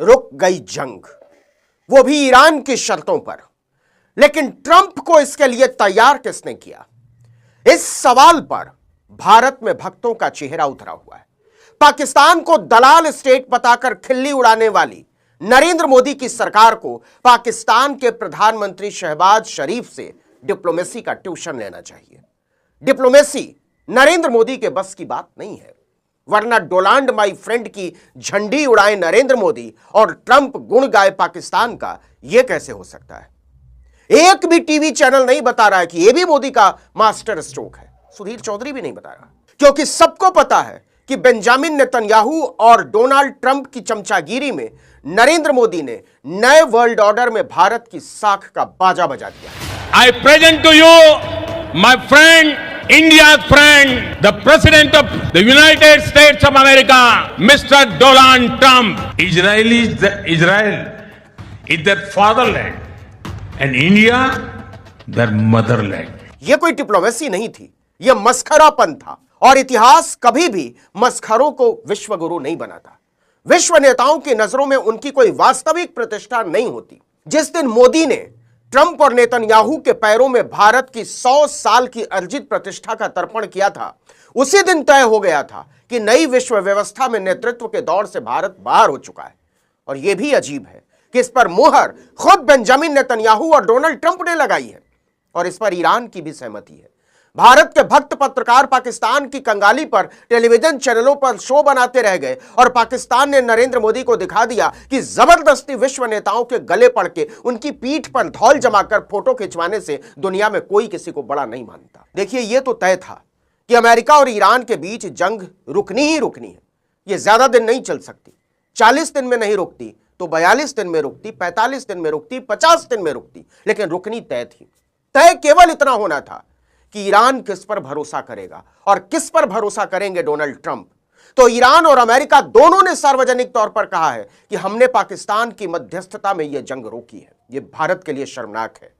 रुक गई जंग, वो भी ईरान की शर्तों पर। लेकिन ट्रंप को इसके लिए तैयार किसने किया? इस सवाल पर भारत में भक्तों का चेहरा उतरा हुआ है। पाकिस्तान को दलाल स्टेट बताकर खिल्ली उड़ाने वाली नरेंद्र मोदी की सरकार को पाकिस्तान के प्रधानमंत्री शहबाज शरीफ से डिप्लोमेसी का ट्यूशन लेना चाहिए। डिप्लोमेसी नरेंद्र मोदी के बस की बात नहीं है, वरना डोनाल्ड माई फ्रेंड की झंडी उड़ाए नरेंद्र मोदी और ट्रंप गुण गाए पाकिस्तान का, यह कैसे हो सकता है? एक भी टीवी चैनल नहीं बता रहा है कि यह भी मोदी का मास्टर स्ट्रोक है। सुधीर चौधरी भी नहीं बता रहा, क्योंकि सबको पता है कि बेंजामिन नेतन्याहू और डोनाल्ड ट्रंप की चमचागिरी में नरेंद्र मोदी ने नए वर्ल्ड ऑर्डर में भारत की साख का बाजा बजा दिया। I present to you my friend, India's friend, the President of the United States of America, Mr. Donald Trump. Israel is their fatherland, and India their motherland. यह कोई डिप्लोमेसी नहीं थी, यह मस्खरापन था, और इतिहास कभी भी मस्खरों को विश्वगुरु नहीं बनाता। विश्व नेताओं की नजरों में उनकी कोई वास्तविक प्रतिष्ठा नहीं होती। जिस दिन मोदी ने ट्रंप और नेतन्याहू के पैरों में भारत की 100 साल की अर्जित प्रतिष्ठा का तर्पण किया था, उसी दिन तय हो गया था कि नई विश्व व्यवस्था में नेतृत्व के दौर से भारत बाहर हो चुका है। और यह भी अजीब है कि इस पर मुहर खुद बेंजामिन नेतन्याहू और डोनाल्ड ट्रंप ने लगाई है, और इस पर ईरान की भी सहमति है। भारत के भक्त पत्रकार पाकिस्तान की कंगाली पर टेलीविजन चैनलों पर शो बनाते रह गए, और पाकिस्तान ने नरेंद्र मोदी को दिखा दिया कि जबरदस्ती विश्व नेताओं के गले पड़ के उनकी पीठ पर धौल जमाकर फोटो खिंचवाने से दुनिया में कोई किसी को बड़ा नहीं मानता। देखिए, यह तो तय था कि अमेरिका और ईरान के बीच जंग रुकनी ही रुकनी है। यह ज्यादा दिन नहीं चल सकती। 40 दिन में नहीं रुकती तो 42 दिन में रुकती, 45 दिन में रुकती, 50 दिन में रुकती, लेकिन रुकनी तय थी। तय केवल इतना होना था कि ईरान किस पर भरोसा करेगा और किस पर भरोसा करेंगे डोनाल्ड ट्रंप। तो ईरान और अमेरिका दोनों ने सार्वजनिक तौर पर कहा है कि हमने पाकिस्तान की मध्यस्थता में यह जंग रोकी है। यह भारत के लिए शर्मनाक है।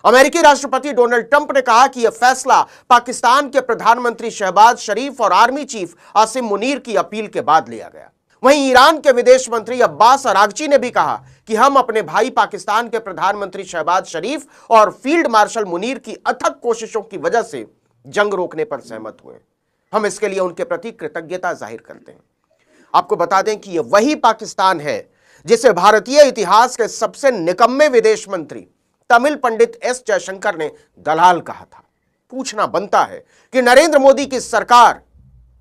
अमेरिकी राष्ट्रपति डोनाल्ड ट्रंप ने कहा कि यह फैसला पाकिस्तान के प्रधानमंत्री शहबाज शरीफ और आर्मी चीफ आसिम मुनीर की अपील के बाद लिया गया। वहीं ईरान के विदेश मंत्री अब्बास अरागची ने भी कहा कि हम अपने भाई पाकिस्तान के प्रधानमंत्री शहबाज शरीफ और फील्ड मार्शल मुनीर की अथक कोशिशों की वजह से जंग रोकने पर सहमत हुए। हम इसके लिए उनके प्रति कृतज्ञता जाहिर करते हैं। आपको बता दें कि यह वही पाकिस्तान है जिसे भारतीय इतिहास के सबसे निकम्मे विदेश मंत्री तमिल पंडित एस जयशंकर ने दलाल कहा था। पूछना बनता है कि नरेंद्र मोदी की सरकार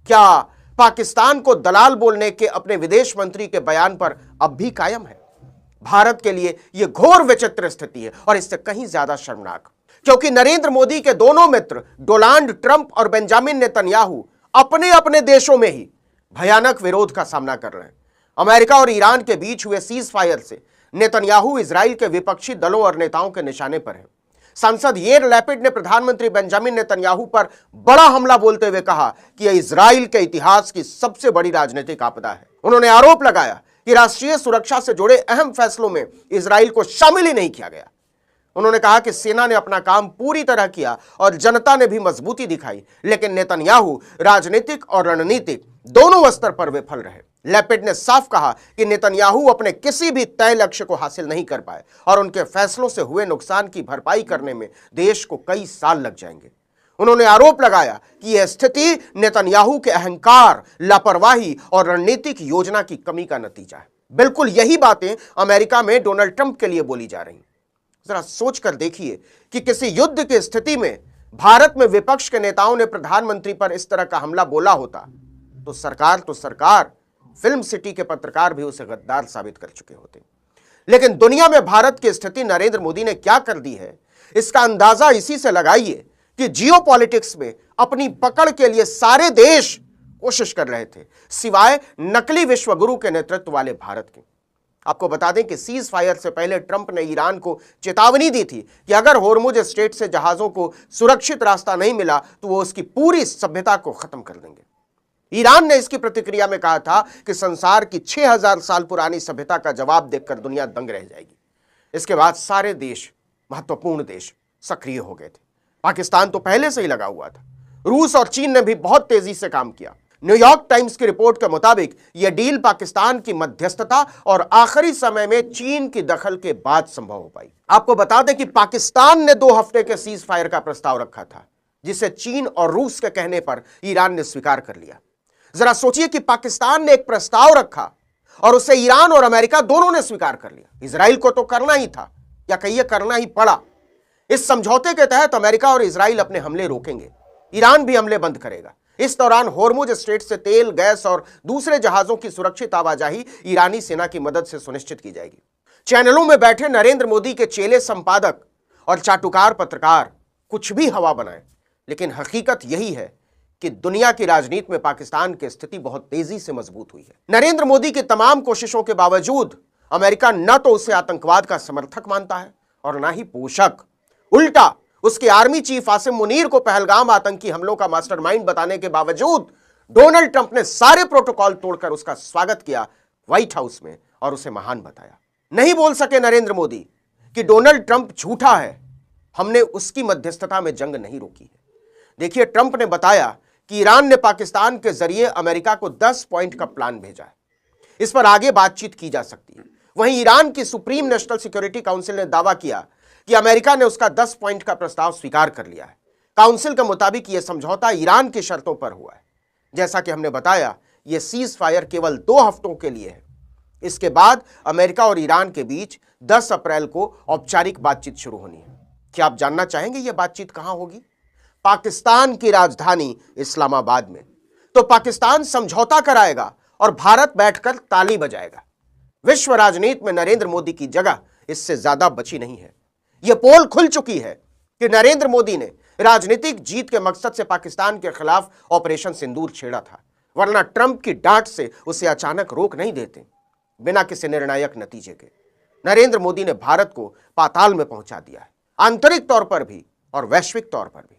क्या पाकिस्तान को दलाल बोलने के अपने विदेश मंत्री के बयान पर अब भी कायम है? भारत के लिए यह घोर विचित्र स्थिति है, और इससे कहीं ज्यादा शर्मनाक, क्योंकि नरेंद्र मोदी के दोनों मित्र डोनाल्ड ट्रंप और बेंजामिन नेतन्याहू अपने अपने देशों में ही भयानक विरोध का सामना कर रहे हैं। अमेरिका और ईरान के बीच हुए सीज फायर से नेतन्याहू इजराइल के विपक्षी दलों और नेताओं के निशाने पर है। सांसद येर लैपिड ने प्रधानमंत्री बेंजामिन नेतन्याहू पर बड़ा हमला बोलते हुए कहा कि यह इजराइल के इतिहास की सबसे बड़ी राजनीतिक आपदा है। उन्होंने आरोप लगाया कि राष्ट्रीय सुरक्षा से जुड़े अहम फैसलों में इजराइल को शामिल ही नहीं किया गया। उन्होंने कहा कि सेना ने अपना काम पूरी तरह किया और जनता ने भी मजबूती दिखाई, लेकिन नेतन्याहू राजनीतिक और रणनीतिक दोनों स्तर पर विफल रहे। लैपिड ने साफ कहा कि नेतन्याहू अपने किसी भी तय लक्ष्य को हासिल नहीं कर पाए और उनके फैसलों से हुए नुकसान की भरपाई करने में देश को कई साल लग जाएंगे। उन्होंने आरोप लगाया कि यह स्थिति नेतन्याहू के अहंकार, लापरवाही और रणनीतिक योजना की कमी का नतीजा है। बिल्कुल यही बातें अमेरिका में डोनाल्ड ट्रंप के लिए बोली जा रही हैं। जरा सोचकर देखिए कि किसी युद्ध की स्थिति में भारत में विपक्ष के नेताओं ने प्रधानमंत्री पर इस तरह का हमला बोला होता तो सरकार, फिल्म सिटी के पत्रकार भी उसे गद्दार साबित कर चुके होते। लेकिन दुनिया में भारत की स्थिति नरेंद्र मोदी ने क्या कर दी है, इसका अंदाजा इसी से लगाइए कि जियोपॉलिटिक्स में अपनी पकड़ के लिए सारे देश कोशिश कर रहे थे, सिवाय नकली विश्वगुरु के नेतृत्व वाले भारत के। आपको बता दें कि सीज फायर से पहले ट्रंप ने ईरान को चेतावनी दी थी कि अगर होर्मुज स्ट्रेट से जहाजों को सुरक्षित रास्ता नहीं मिला तो वो उसकी पूरी सभ्यता को खत्म कर देंगे। ईरान ने इसकी प्रतिक्रिया में कहा था कि संसार की 6000 साल पुरानी सभ्यता का जवाब देखकर दुनिया दंग रह जाएगी। इसके बाद सारे देश, महत्वपूर्ण देश सक्रिय हो गए थे। पाकिस्तान तो पहले से ही लगा हुआ था। रूस और चीन ने भी बहुत तेजी से काम किया। न्यूयॉर्क टाइम्स की रिपोर्ट के मुताबिक यह डील पाकिस्तान की मध्यस्थता और आखिरी समय में चीन की दखल के बाद संभव हो पाई। आपको बता दें कि पाकिस्तान ने 2 हफ्ते के सीज फायर का प्रस्ताव रखा था, जिसे चीन और रूस के कहने पर ईरान ने स्वीकार कर लिया। जरा सोचिए कि पाकिस्तान ने एक प्रस्ताव रखा और उसे ईरान और अमेरिका दोनों ने स्वीकार कर लिया। इजराइल को तो करना ही था, या कहिए करना ही पड़ा। इस समझौते के तहत अमेरिका और इजराइल अपने हमले रोकेंगे, ईरान भी हमले बंद करेगा। इस दौरान होर्मुज स्ट्रेट से तेल, गैस और दूसरे जहाजों की सुरक्षित आवाजाही ईरानी सेना की मदद से सुनिश्चित की जाएगी। चैनलों में बैठे नरेंद्र मोदी के चेले संपादक और चाटुकार पत्रकार कुछ भी हवा बनाएं, लेकिन हकीकत यही है कि दुनिया की राजनीति में पाकिस्तान की स्थिति बहुत तेजी से मजबूत हुई है। नरेंद्र मोदी की तमाम कोशिशों के बावजूद अमेरिका न तो उसे आतंकवाद का समर्थक मानता है और न ही पोषक। उल्टा उसके आर्मी चीफ आसिम मुनीर को पहलगाम आतंकी हमलों का मास्टरमाइंड बताने के बावजूद डोनाल्ड ट्रंप ने सारे प्रोटोकॉल तोड़कर उसका स्वागत किया व्हाइट हाउस में और उसे महान बताया। नहीं बोल सके नरेंद्र मोदी कि डोनाल्ड ट्रंप झूठा है, हमने उसकी मध्यस्थता में जंग नहीं रोकी है। देखिए, ट्रंप ने बताया कि ईरान ने पाकिस्तान के जरिए अमेरिका को 10 पॉइंट का प्लान भेजा है, इस पर आगे बातचीत की जा सकती है। वहीं ईरान की सुप्रीम नेशनल सिक्योरिटी काउंसिल ने दावा किया कि अमेरिका ने उसका 10 पॉइंट का प्रस्ताव स्वीकार कर लिया है। काउंसिल के मुताबिक यह समझौता ईरान की शर्तों पर हुआ है। जैसा कि हमने बताया, यह सीज फायर केवल 2 हफ्तों के लिए है। इसके बाद अमेरिका और ईरान के बीच 10 अप्रैल को औपचारिक बातचीत शुरू होनी है। क्या आप जानना चाहेंगे यह बातचीत कहां होगी? पाकिस्तान की राजधानी इस्लामाबाद में। तो पाकिस्तान समझौता कराएगा और भारत बैठकर ताली बजाएगा। विश्व राजनीति में नरेंद्र मोदी की जगह इससे ज्यादा बची नहीं है। यह पोल खुल चुकी है कि नरेंद्र मोदी ने राजनीतिक जीत के मकसद से पाकिस्तान के खिलाफ ऑपरेशन सिंदूर छेड़ा था, वरना ट्रंप की डांट से उसे अचानक रोक नहीं देते बिना किसी निर्णायक नतीजे के। नरेंद्र मोदी ने भारत को पाताल में पहुंचा दिया है, आंतरिक तौर पर भी और वैश्विक तौर पर भी।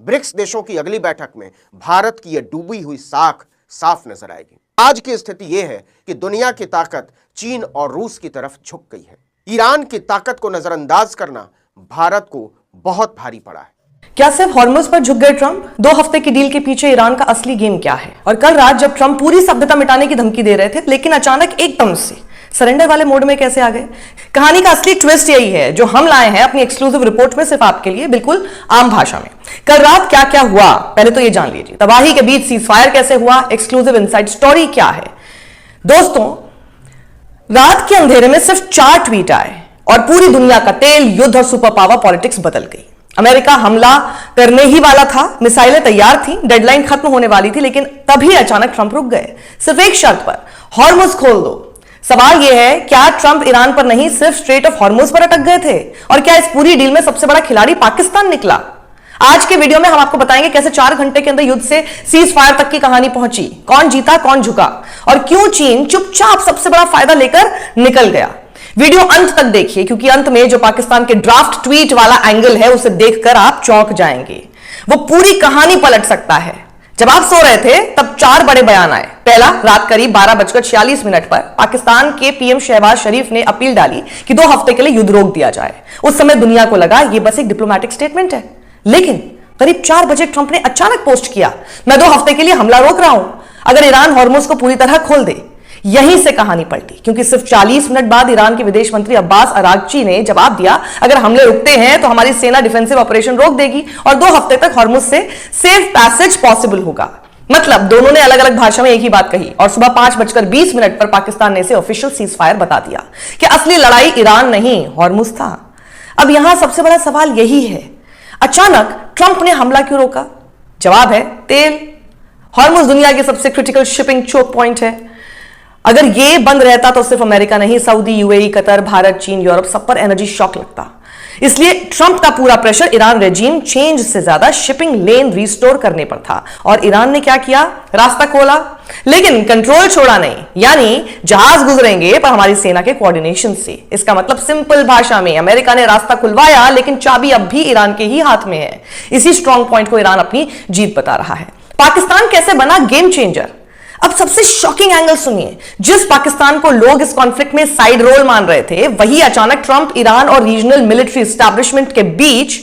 ब्रिक्स देशों की अगली बैठक में भारत की यह डूबी हुई साख साफ नजर आएगी। आज की स्थिति यह है कि दुनिया की ताकत चीन और रूस की तरफ झुक गई है। ईरान की ताकत को नजरअंदाज करना भारत को बहुत भारी पड़ा है। क्या सिर्फ हॉर्मुज पर झुक गए ट्रंप? 2 हफ्ते की डील के पीछे ईरान का असली गेम क्या है? और कल रात जब ट्रंप पूरी सभ्यता मिटाने की धमकी दे रहे थे, लेकिन अचानक एकदम से सरेंडर वाले मोड में कैसे आ गए? कहानी का असली ट्विस्ट यही है जो हम लाए हैं अपनी एक्सक्लूसिव रिपोर्ट में सिर्फ आपके लिए, बिल्कुल आम भाषा में। कल रात क्या क्या हुआ पहले तो ये जान लीजिए। तबाही के बीच सीज फायर कैसे हुआ, एक्सक्लूसिव इनसाइड स्टोरी क्या है। दोस्तों, रात के अंधेरे में सिर्फ 4 ट्वीट आए और पूरी दुनिया का तेल, युद्ध और सुपर पावर पॉलिटिक्स बदल गई। अमेरिका हमला करने ही वाला था, मिसाइलें तैयार थी, डेडलाइन खत्म होने वाली थी, लेकिन तभी अचानक ट्रंप रुक गए, सिर्फ एक शर्त पर, हॉर्मुज खोल दो। सवाल यह है, क्या ट्रंप ईरान पर नहीं सिर्फ स्ट्रेट ऑफ हॉर्मुज पर अटक गए थे? और क्या इस पूरी डील में सबसे बड़ा खिलाड़ी पाकिस्तान निकला? आज के वीडियो में हम आपको बताएंगे कैसे 4 घंटे के अंदर युद्ध से सीज फायर तक की कहानी पहुंची, कौन जीता कौन झुका, और क्यों चीन चुपचाप सबसे बड़ा फायदा लेकर निकल गया। वीडियो अंत तक देखिए, क्योंकि अंत में जो पाकिस्तान के ड्राफ्ट ट्वीट वाला एंगल है उसे देखकर आप चौंक जाएंगे। वो पूरी कहानी पलट सकता है। जब आप सो रहे थे तब 4 बड़े बयान आए। पहला, रात करीब 12:46 पर पाकिस्तान के पीएम शहबाज शरीफ ने अपील डाली कि 2 हफ्ते के लिए युद्ध रोक दिया जाए। उस समय दुनिया को लगा यह बस एक डिप्लोमेटिक स्टेटमेंट है, लेकिन करीब 4 बजे ट्रंप ने अचानक पोस्ट किया, मैं 2 हफ्ते के लिए हमला रोक रहा हूं अगर ईरान हॉर्मुज को पूरी तरह खोल दे। यहीं से कहानी पलटी, क्योंकि सिर्फ 40 मिनट बाद ईरान के विदेश मंत्री अब्बास अरागची ने जवाब दिया, अगर हमले रुकते हैं तो हमारी सेना डिफेंसिव ऑपरेशन रोक देगी और 2 हफ्ते तक हॉर्मुज से सेफ पैसेज पॉसिबल होगा। मतलब दोनों ने अलग अलग भाषा में एक ही बात कही और सुबह 5:20 पर पाकिस्तान ने इसे ऑफिशियल सीज फायर बता दिया कि असली लड़ाई ईरान नहीं हॉर्मुज था। अब यहां सबसे बड़ा सवाल यही है, अचानक ट्रंप ने हमला क्यों रोका? जवाब है तेल। हॉर्मुज दुनिया के सबसे क्रिटिकल शिपिंग चोक पॉइंट है। अगर ये बंद रहता तो सिर्फ अमेरिका नहीं, सऊदी, यूएई, कतर, भारत, चीन, यूरोप सब पर एनर्जी शॉक लगता। इसलिए ट्रंप का पूरा प्रेशर ईरान रेजिम चेंज से ज्यादा शिपिंग लेन रिस्टोर करने पर था। और ईरान ने क्या किया? रास्ता खोला, लेकिन कंट्रोल छोड़ा नहीं। यानी जहाज गुजरेंगे पर हमारी सेना के कोऑर्डिनेशन से। इसका मतलब सिंपल भाषा में, अमेरिका ने रास्ता खुलवाया लेकिन चाबी अब भी ईरान के ही हाथ में है। इसी स्ट्रॉन्ग पॉइंट को ईरान अपनी जीत बता रहा है। पाकिस्तान कैसे बना गेम चेंजर? अब सबसे शॉकिंग एंगल सुनिए। जिस पाकिस्तान को लोग इस कॉन्फ्लिक्ट में साइड रोल मान रहे थे, वही अचानक ट्रंप, ईरान और रीजनल मिलिट्री एस्टैब्लिशमेंट के बीच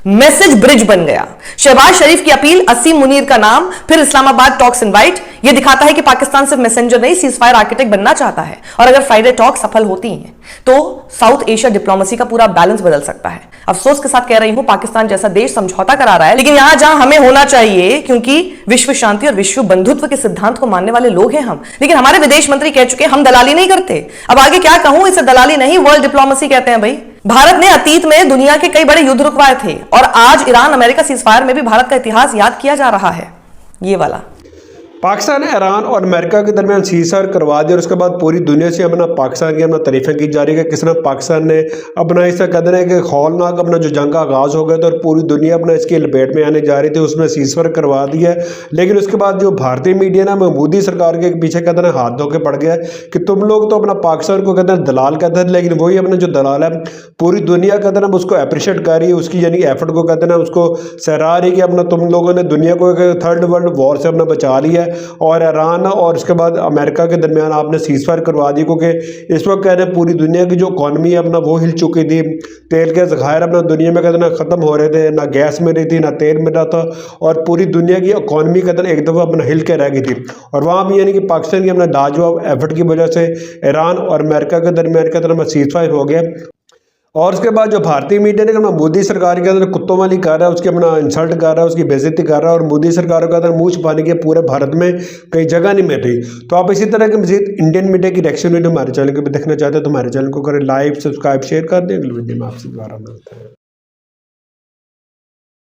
मैसेज ब्रिज बन गया। शहबाज शरीफ की अपील, असीम मुनीर का नाम, फिर इस्लामाबाद टॉक्स इनवाइट। यह दिखाता है कि पाकिस्तान सिर्फ मैसेंजर नहीं, सीजफायर आर्किटेक्ट बनना चाहता है। और अगर फ्राइडे टॉक सफल होती हैं तो साउथ एशिया डिप्लोमेसी का पूरा बैलेंस बदल सकता है। अफसोस के साथ कह रही हूं, पाकिस्तान जैसा देश समझौता करा रहा है, लेकिन यहां जहां हमें होना चाहिए, क्योंकि विश्व शांति और विश्व बंधुत्व के सिद्धांत को मानने वाले लोग हैं हम। लेकिन हमारे विदेश मंत्री कह चुके हम दलाली नहीं करते। अब आगे क्या कहूं, इसे दलाली नहीं वर्ल्ड डिप्लोमेसी कहते हैं भाई। भारत ने अतीत में दुनिया के कई बड़े युद्ध रुकवाए थे और आज ईरान अमेरिका सीजफायर में भी भारत का इतिहास याद किया जा रहा है। ये वाला पाकिस्तान, ईरान और अमेरिका के दरमियान सीजफायर करवा दिया और उसके बाद पूरी दुनिया से अपना पाकिस्तान की तारीफें की जा रही है कि किस तरह पाकिस्तान ने अपना ऐसा कहते हैं कि खौलनाक अपना जो जंग का आगाज़ हो गया था और पूरी दुनिया अपना इसकी लपेट में आने जा रही थी, उसमें सीजफायर करवा दिया है। लेकिन उसके बाद जो भारतीय मीडिया ना मोदी सरकार के पीछे कहते हैं हाथ धो के पड़ गया कि तुम लोग तो अपना पाकिस्तान को कहते हैं दलाल कहते हैं, लेकिन वही अपना जो दलाल है पूरी दुनिया कहते हैं उसको अप्रिशिएट कर रही है, उसकी यानी एफर्ट को कहते हैं उसको सराह रही कि अपना तुम लोगों ने दुनिया को एक थर्ड वर्ल्ड वॉर से अपना बचा लिया है। और ईरान और उसके बाद अमेरिका के दरमियान आपने सीजफायर करवा दी, क्योंकि इस वक्त कह रहे हैं पूरी दुनिया की जो इकॉनमी है अपना वो हिल चुकी थी। तेल के ज़खायर अपना दुनिया में कहते हैं ख़त्म हो रहे थे, ना गैस मिल रही थी, ना तेल मिल रहा था और पूरी दुनिया की इकॉनमी कहते हैं एक दफ़ा अपना हिल के रह गई थी। और वहाँ भी यानी कि पाकिस्तान की अपना लाजवाब एफर्ट की वजह से ईरान और अमेरिका के दरमियान कहते हैं सीजफायर हो गया। और उसके बाद जो भारतीय मीडिया ने मोदी सरकार के अंदर कुत्तों वाली कर रहा है, उसकी अपना इंसल्ट कर रहा है, उसकी बेइज्जती कर रहा है और मोदी सरकार के अंदर मुँह छुपाने के पूरे भारत में कहीं जगह नहीं मिल रही। तो आप इसी तरह के मजीद इंडियन मीडिया की रिएक्शन वीडियो हमारे चैनल को भी देखना चाहते हैं तो हमारे चैनल को करें लाइक, सब्सक्राइब, शेयर कर दें। अगली वीडियो में आपसे दोबारा मिलते हैं।